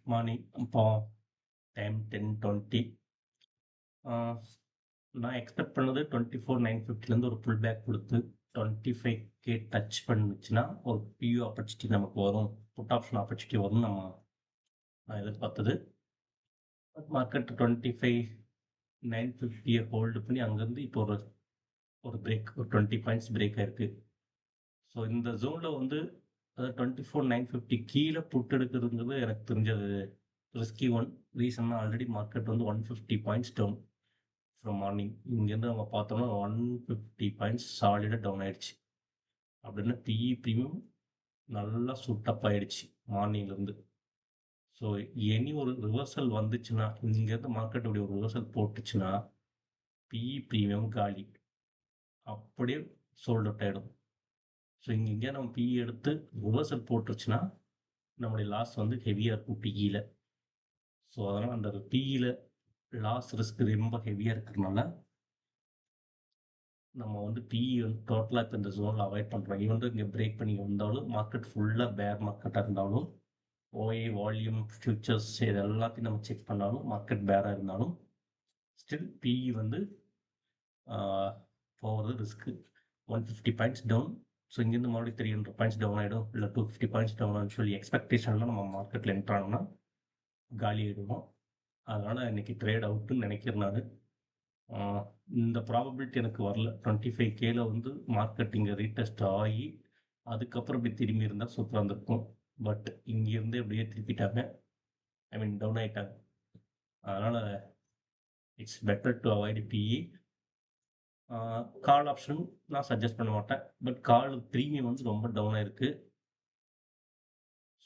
Morning. இப்போ time 10:20. நான் expect பண்ணது 24,950லேருந்து ஒரு புல் பேக் கொடுத்து 25K டச் பண்ணுச்சுன்னா ஒரு பியூ ஆப்பர்ச்சுனிட்டி நமக்கு வரும், புட் ஆப்ஷன் ஆப்பர்ச்சுனிட்டி வரும்னு நான் எதிர்பார்த்தது. மார்க்கெட் 25,950 ஹோல்டு பண்ணி அங்கேருந்து இப்போ ஒரு பிரேக், ஒரு 20 பாயிண்ட்ஸ் பிரேக் ஆயிருக்கு. ஸோ இந்த ஜோனில் வந்து 24,950 கீழே புட் எடுக்கிறதுங்கிறது எனக்கு தெரிஞ்சது ரிஸ்கி ஒன். ரீசன்னா ஆல்ரெடி மார்க்கெட் வந்து 150 பாயிண்ட்ஸ் டவுன் ஃப்ரம் மார்னிங். இங்கேருந்து நம்ம பார்த்தோம்னா 150 பாயிண்ட்ஸ் சாலிடாக டவுன் ஆயிடுச்சு. அப்படின்னா பிஇ ப்ரீமியம் நல்லா சுட்டப் ஆயிடுச்சு மார்னிங்லேருந்து. ஸோ எனி ஒரு ரிவர்சல் வந்துச்சுன்னா, இங்கேருந்து மார்க்கெட் ஒரு ரிவர்சல் போட்டுச்சுன்னா பிஇ ப்ரீமியம் காலி, அப்படியே சோல்ட் அவுட் ஆகிடும். ஸோ இங்கே நம்ம பிஇ எடுத்து ரிவர்சல் போட்டுருச்சுன்னா நம்மளுடைய லாஸ் வந்து ஹெவியாக இருக்கும் பிஇயில். ஸோ அதனால் அந்த பிஇயில் லாஸ் ரிஸ்க் ரொம்ப ஹெவியாக இருக்கிறதுனால நம்ம வந்து பிஇ வந்து டோட்டலாக இப்போ இந்த ஜோனில் அவாய்ட் பண்ணுறோம். ஈவன் இங்கே பிரேக் பண்ணி வந்தாலும் மார்க்கெட் ஃபுல்லாக பேர் மார்க்கெட்டாக இருந்தாலும், ஓஏ வால்யூம் ஃபியூச்சர்ஸ் இது எல்லாத்தையும் நம்ம செக் பண்ணாலும் மார்க்கெட் பேராக இருந்தாலும் ஸ்டில் பிஇ வந்து போகிறது ரிஸ்க்கு. 150 points down. ஸோ இங்கேருந்து மறுபடியும் 300 பாயிண்ட்ஸ் டவுன் ஆகிடும், இல்லை 250 பாயிண்ட்ஸ் டவுன் ஆகிடும் சொல்லி எக்ஸ்பெக்டேஷன்லாம் நம்ம மார்க்கெட்டில் என்ட்ரானோம்னா காலி ஆகிடுவோம். அதனால் இன்றைக்கி ட்ரேட் அவுட்டுன்னு நினைக்கிறேன் நான். இந்த ப்ராபபிலிட்டி எனக்கு வரல. 25Kல வந்து மார்க்கெட் இங்கே ரீடெஸ்ட் ஆகி அதுக்கப்புறம் இப்படி திரும்பி இருந்தால் சூப்பராக இருந்திருக்கும். பட் இங்கேருந்தே அப்படியே திருப்பிட்டாங்க, ஐ மீன் டவுன் ஆகிட்டாங்க. அதனால் it's better to avoid BE. கால் ஆப்ஷன் நான் சஜஸ்ட் பண்ண மாட்டேன், பட் கால் ப்ரீமியம் வந்து ரொம்ப டவுன் ஆயிருக்கு.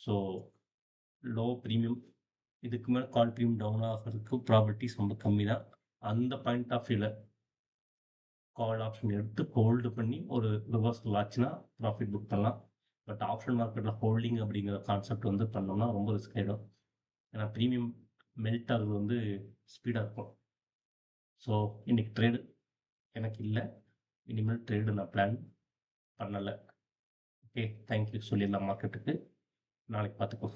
ஸோ லோ ப்ரீமியம், இதுக்கு மேலே கால் ப்ரீமியம் டவுன் ஆகிறதுக்கு ப்ராபபிலிட்டிஸ் ரொம்ப கம்மி தான். அந்த பாயிண்ட் ஆஃப் வியூவில் கால் ஆப்ஷன் எடுத்து ஹோல்டு பண்ணி ஒரு ரிவர்சல் ஆச்சுன்னா ப்ராஃபிட் புக் பண்ணலாம். பட் ஆப்ஷன் மார்க்கெட்டில் ஹோல்டிங் அப்படிங்கிற கான்செப்ட் வந்து பண்ணோம்னா ரொம்ப ரிஸ்க் ஆகிடும். ஏன்னா ப்ரீமியம் மெல்ட் ஆகுது வந்து ஸ்பீடாக இருக்கும். ஸோ இன்றைக்கி ட்ரேடு எனக்கு இல்லை, இனிமேல் ட்ரேடு நான் பிளான் பண்ணலை. ஓகே, தேங்க்யூ சொல்லிடலாம் மார்க்கெட்டுக்கு. நாளைக்கு பார்த்துக்கோ.